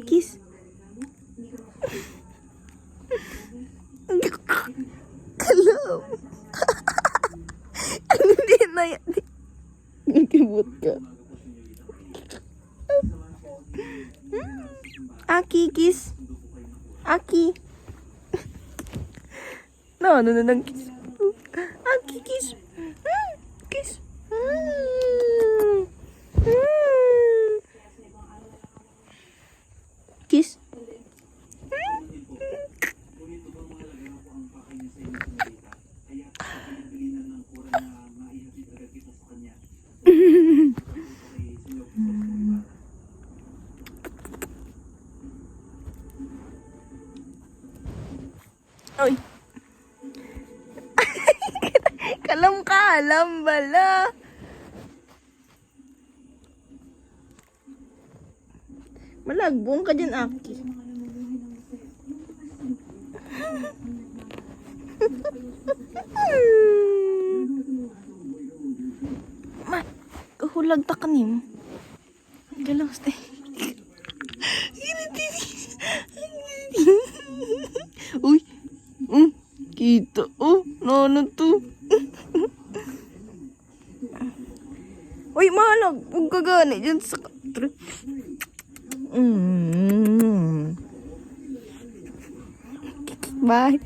Kiss. Hello. Hindi na yan. Nagkibot ka. Aki, kiss. Aki. No, kiss. Aki, kiss. Kiss. Kiss. Oy. Kalam bala. Malagbong ka dyan, Aki. Ma, kahulag ta kanim. Galang stay. Uy. Kita. Oh, ano to? Uy, malag. Huwag ka gani dyan sa... Bye.